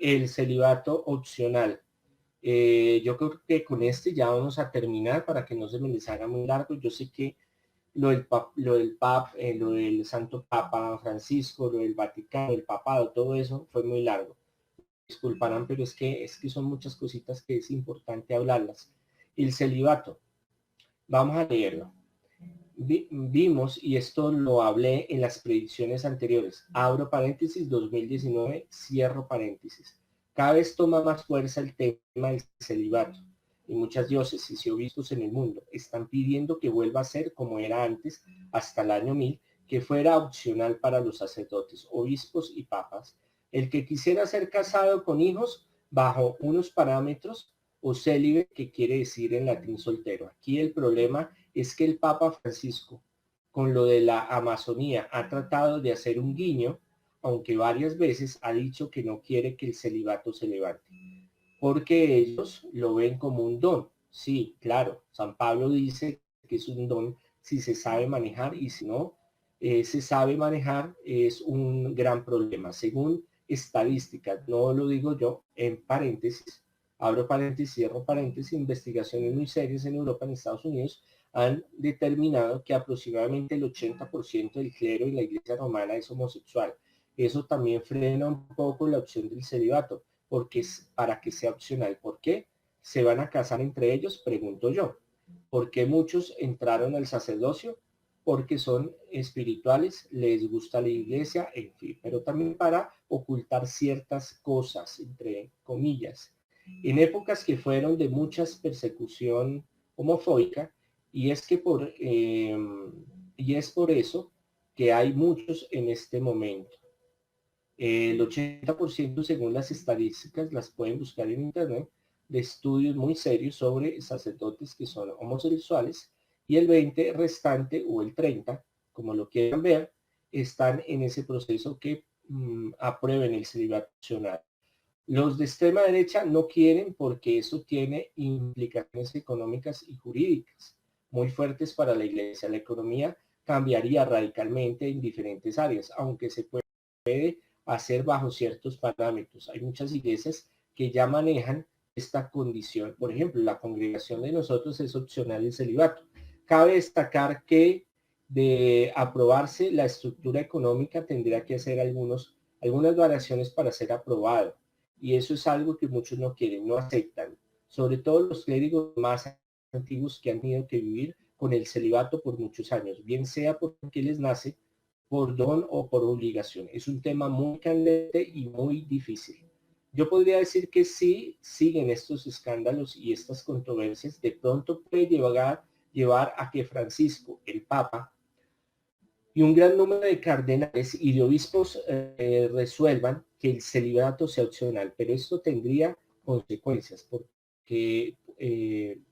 el celibato opcional. Yo creo que con este ya vamos a terminar para que no se me les haga muy largo. Yo sé que lo del Santo Papa Francisco, lo del Vaticano, el papado, todo eso fue muy largo. Disculparán, pero es que son muchas cositas que es importante hablarlas. El celibato, vamos a leerlo. Vimos, y esto lo hablé en las predicciones anteriores, abro paréntesis 2019, cierro paréntesis. Cada vez toma más fuerza el tema del celibato y muchas diócesis y obispos en el mundo están pidiendo que vuelva a ser como era antes, hasta el año 1000, que fuera opcional para los sacerdotes, obispos y papas. El que quisiera ser casado con hijos bajo unos parámetros o célibe, que quiere decir en latín soltero. Aquí el problema es que el Papa Francisco, con lo de la Amazonía, ha tratado de hacer un guiño, aunque varias veces ha dicho que no quiere que el celibato se levante, porque ellos lo ven como un don. Sí, claro, San Pablo dice que es un don si se sabe manejar, y si no se sabe manejar es un gran problema. Según estadísticas, no lo digo yo, en paréntesis, abro paréntesis, cierro paréntesis, investigaciones muy serias en Europa, en Estados Unidos, han determinado que aproximadamente el 80% del clero en la Iglesia romana es homosexual. Eso también frena un poco la opción del celibato, porque es para que sea opcional. ¿Por qué? ¿Se van a casar entre ellos? Pregunto yo. ¿Por qué muchos entraron al sacerdocio? Porque son espirituales, les gusta la iglesia, en fin, pero también para ocultar ciertas cosas, entre comillas. En épocas que fueron de mucha persecución homofóbica, y es que y es por eso que hay muchos en este momento. El 80%, según las estadísticas, las pueden buscar en internet, de estudios muy serios sobre sacerdotes que son homosexuales, y el 20 restante, o el 30, como lo quieran ver, están en ese proceso que aprueben el celibato opcional. Los de extrema derecha no quieren, porque eso tiene implicaciones económicas y jurídicas muy fuertes para la iglesia. La economía cambiaría radicalmente en diferentes áreas, aunque se puede hacer bajo ciertos parámetros. Hay muchas iglesias que ya manejan esta condición. Por ejemplo, la congregación de nosotros es opcional el celibato. Cabe destacar que de aprobarse, la estructura económica tendría que hacer algunas variaciones para ser aprobado. Y eso es algo que muchos no quieren, no aceptan. Sobre todo los clérigos más antiguos, que han tenido que vivir con el celibato por muchos años, bien sea porque les nace, por don o por obligación. Es un tema muy candente y muy difícil. Yo podría decir que sí, siguen estos escándalos y estas controversias, de pronto puede llevar a que Francisco, el Papa, y un gran número de cardenales y de obispos resuelvan que el celibato sea opcional, pero esto tendría consecuencias, porque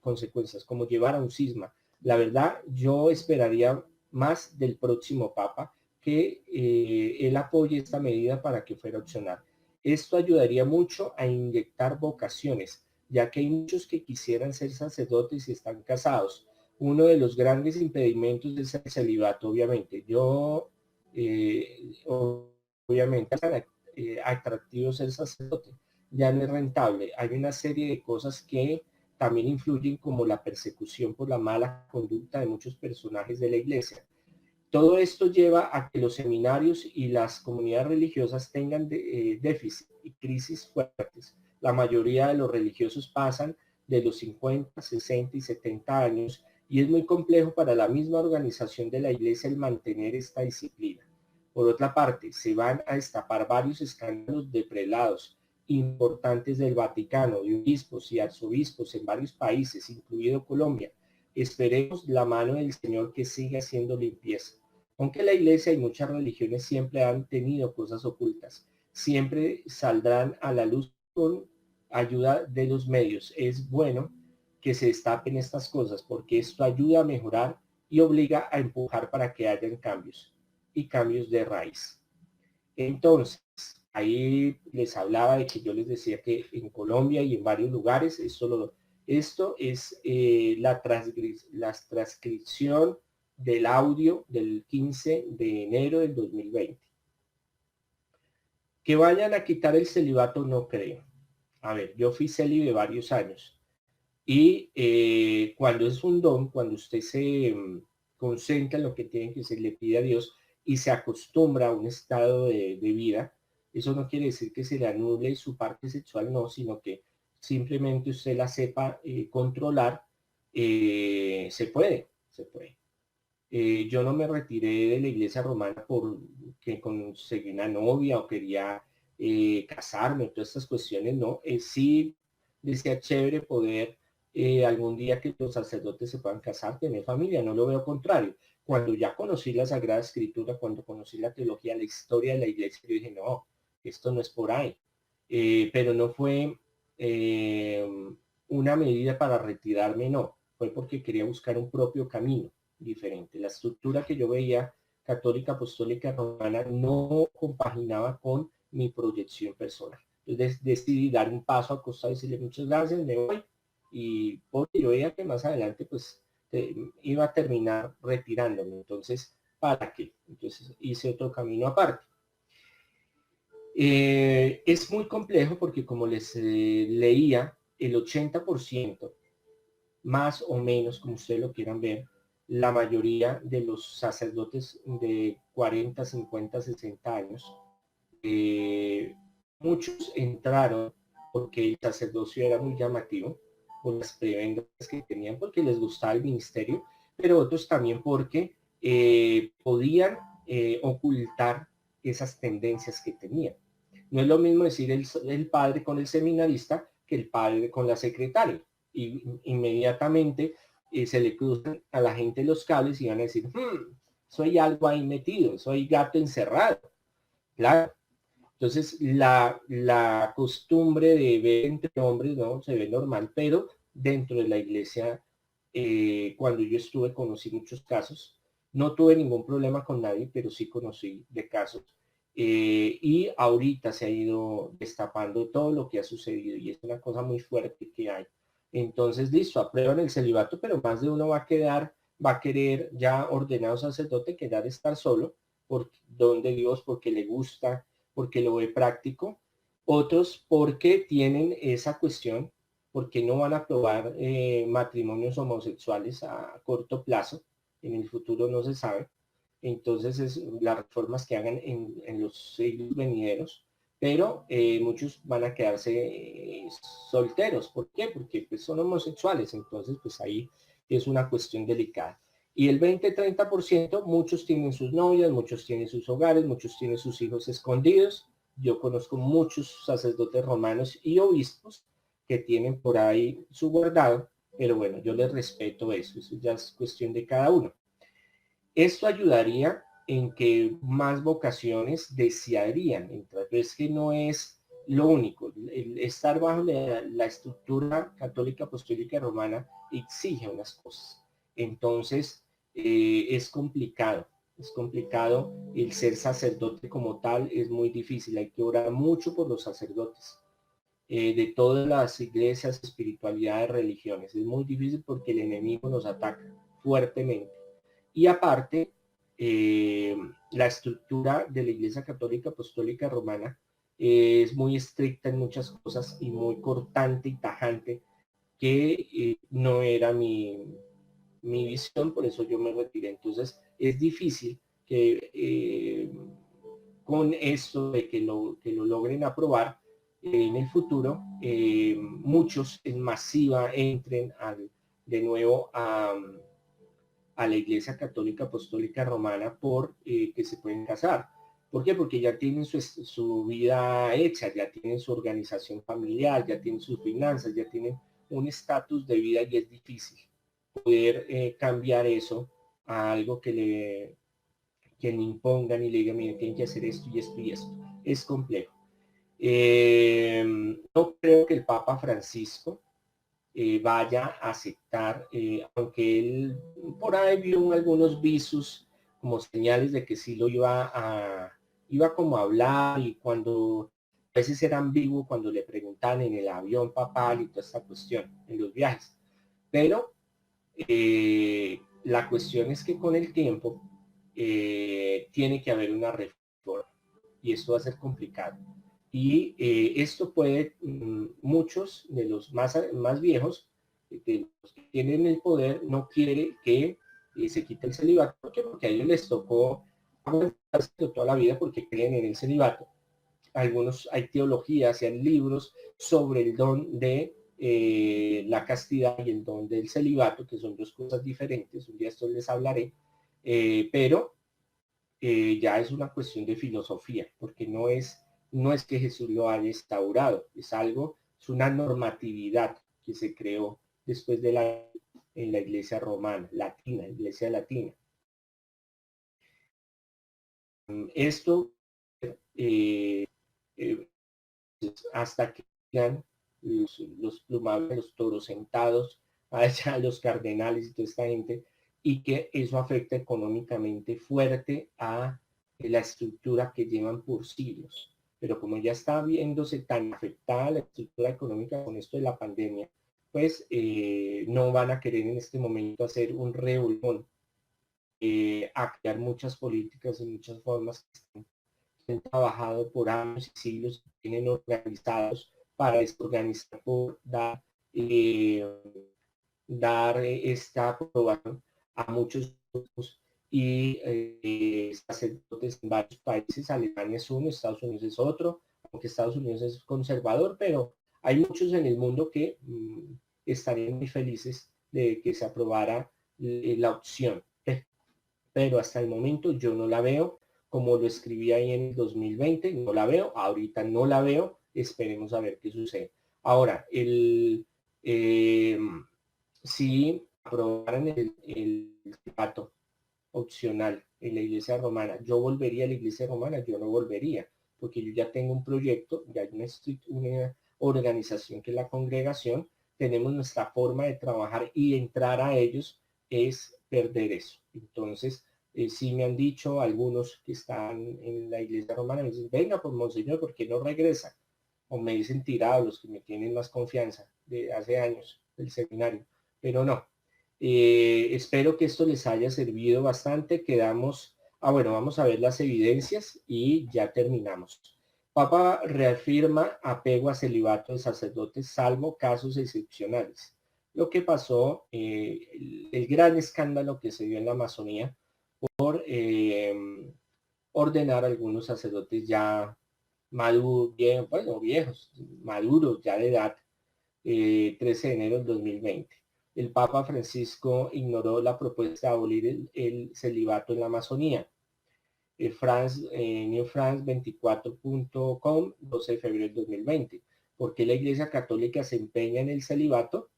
consecuencias como llevar a un cisma. La verdad, yo esperaría más del próximo Papa, que él apoye esta medida para que fuera opcional. Esto ayudaría mucho a inyectar vocaciones, ya que hay muchos que quisieran ser sacerdotes y están casados. Uno de los grandes impedimentos es el celibato, obviamente. Obviamente, atractivo ser sacerdote, ya no es rentable. Hay una serie de cosas que también influyen, como la persecución por la mala conducta de muchos personajes de la iglesia. Todo esto lleva a que los seminarios y las comunidades religiosas tengan déficit y crisis fuertes. La mayoría de los religiosos pasan de los 50, 60 y 70 años, y es muy complejo para la misma organización de la iglesia el mantener esta disciplina. Por otra parte, se van a destapar varios escándalos de prelados importantes del Vaticano, de obispos y arzobispos en varios países, incluido Colombia. Esperemos la mano del Señor que siga haciendo limpieza. Aunque la iglesia y muchas religiones siempre han tenido cosas ocultas, siempre saldrán a la luz con ayuda de los medios. Es bueno que se destapen estas cosas, porque esto ayuda a mejorar y obliga a empujar para que hayan cambios, y cambios de raíz. Entonces, ahí les hablaba de que yo les decía que en Colombia y en varios lugares, esto es la transcripción del audio del 15 de enero del 2020. Que vayan a quitar el celibato, no creo. A ver, yo fui célibe varios años. Y cuando es un don, cuando usted se concentra en lo que tiene que se le pide a Dios y se acostumbra a un estado de vida, eso no quiere decir que se le anule su parte sexual, no, sino que simplemente usted la sepa controlar, se puede, se puede. Yo no me retiré de la iglesia romana porque conseguí una novia o quería casarme, todas estas cuestiones, no. Sí decía chévere poder algún día que los sacerdotes se puedan casar, tener familia, no lo veo contrario. Cuando ya conocí la Sagrada Escritura, cuando conocí la teología, la historia de la iglesia, yo dije, no, esto no es por ahí. Pero no fue eh, una medida para retirarme, no, fue porque quería buscar un propio camino diferente. La estructura que yo veía católica, apostólica, romana, no compaginaba con mi proyección personal. Entonces decidí dar un paso a costa de decirle muchas gracias, me voy, y porque yo veía que más adelante pues iba a terminar retirándome. Entonces, ¿para qué? Entonces hice otro camino aparte. Es muy complejo porque como les leía, el 80% más o menos, como ustedes lo quieran ver, la mayoría de los sacerdotes de 40, 50, 60 años, muchos entraron porque el sacerdocio era muy llamativo, por las prebendas que tenían, porque les gustaba el ministerio, pero otros también porque podían ocultar esas tendencias que tenían. No es lo mismo decir el padre con el seminarista que el padre con la secretaria. Y inmediatamente se le cruzan a la gente los cables y van a decir, soy algo ahí metido, soy gato encerrado. Claro. Entonces, la costumbre de ver entre hombres, ¿no? Se ve normal, pero dentro de la iglesia, cuando yo estuve, conocí muchos casos. No tuve ningún problema con nadie, pero sí conocí de casos. Y ahorita se ha ido destapando todo lo que ha sucedido y es una cosa muy fuerte que hay. Entonces, listo, aprueban el celibato, pero más de uno va a querer ya ordenado sacerdote, quedar estar solo, por donde Dios, porque le gusta, porque lo ve práctico, otros porque tienen esa cuestión, porque no van a aprobar matrimonios homosexuales a corto plazo, en el futuro no se sabe, entonces es las reformas que hagan en los siglos venideros, pero muchos van a quedarse solteros. ¿Por qué? Porque pues, son homosexuales, entonces pues ahí es una cuestión delicada. Y el 20-30%, muchos tienen sus novias, muchos tienen sus hogares, muchos tienen sus hijos escondidos. Yo conozco muchos sacerdotes romanos y obispos que tienen por ahí su guardado, pero bueno, yo les respeto eso ya es cuestión de cada uno. Esto ayudaría en que más vocaciones desearían entrar, pero es que no es lo único. El estar bajo la estructura católica, apostólica y romana exige unas cosas. Entonces, es complicado el ser sacerdote como tal, es muy difícil, hay que orar mucho por los sacerdotes de todas las iglesias, espiritualidades, religiones. Es muy difícil porque el enemigo nos ataca fuertemente. Y aparte, la estructura de la Iglesia Católica Apostólica Romana es muy estricta en muchas cosas y muy cortante y tajante, que no era mi visión, por eso yo me retiré. Entonces, es difícil que con esto de que lo logren aprobar en el futuro, muchos en masiva entren de nuevo a la Iglesia Católica Apostólica Romana por que se pueden casar. ¿Por qué? Porque ya tienen su vida hecha, ya tienen su organización familiar, ya tienen sus finanzas, ya tienen un estatus de vida y es difícil poder cambiar eso a algo que le impongan y le digan, miren, tienen que hacer esto y esto y esto. Es complejo. No creo que el Papa Francisco vaya a aceptar, aunque él por ahí vio algunos visos como señales de que sí lo iba como a hablar y cuando a veces era ambiguo cuando le preguntan en el avión papal y toda esta cuestión, en los viajes. Pero la cuestión es que con el tiempo tiene que haber una reforma. y esto va a ser complicado. Y esto puede, muchos de los más viejos, de los que tienen el poder, no quiere que se quite el celibato, porque a ellos les tocó aguantarse toda la vida porque creen en el celibato. Algunos, hay teologías y hay libros sobre el don de la castidad y el don del celibato, que son dos cosas diferentes. Un día esto les hablaré, pero ya es una cuestión de filosofía, porque no es que Jesús lo haya instaurado, es una normatividad que se creó después en la iglesia romana, latina, iglesia latina. Esto eh, eh, hasta que llegan los plumajes, los toros sentados, allá los cardenales y toda esta gente, y que eso afecta económicamente fuerte a la estructura que llevan por siglos. Pero como ya está viéndose tan afectada la estructura económica con esto de la pandemia, pues no van a querer en este momento hacer un revolcón, a crear muchas políticas y muchas formas que han trabajado por años y siglos, tienen organizados para desorganizar, por dar esta aprobación a muchos grupos y sacerdotes en varios países. Alemania es uno, Estados Unidos es otro, aunque Estados Unidos es conservador, pero hay muchos en el mundo que estarían muy felices de que se aprobara la opción. Pero hasta el momento yo no la veo, como lo escribí ahí en el 2020, no la veo, ahorita no la veo, esperemos a ver qué sucede. Ahora, eh, si aprobaran el trato opcional en la iglesia romana, yo volvería a la iglesia romana, yo no volvería, porque yo ya tengo un proyecto, ya hay una organización que es la congregación, tenemos nuestra forma de trabajar y entrar a ellos es perder eso. Entonces, sí me han dicho algunos que están en la iglesia romana, me dicen, venga, pues monseñor, ¿por qué no regresa? O me dicen tirados los que me tienen más confianza de hace años del seminario, pero no. Espero que esto les haya servido bastante. Bueno, vamos a ver las evidencias y ya terminamos. Papa reafirma apego a celibato de sacerdotes, salvo casos excepcionales. Lo que pasó, el gran escándalo que se dio en la Amazonía por ordenar a algunos sacerdotes ya maduros, viejos, maduros, ya de edad, 13 de enero del 2020. El Papa Francisco ignoró la propuesta de abolir el celibato en la Amazonía. New France 24.com, 12 de febrero del 2020. ¿Por qué la Iglesia Católica se empeña en el celibato?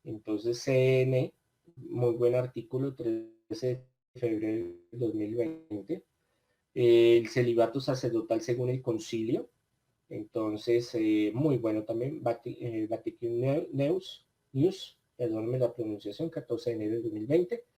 Entonces, CN, muy buen artículo, 13 de febrero del 2020. El celibato sacerdotal según el concilio. Entonces, muy bueno también. Vatican News, perdónenme la pronunciación, 14 de enero del 2020.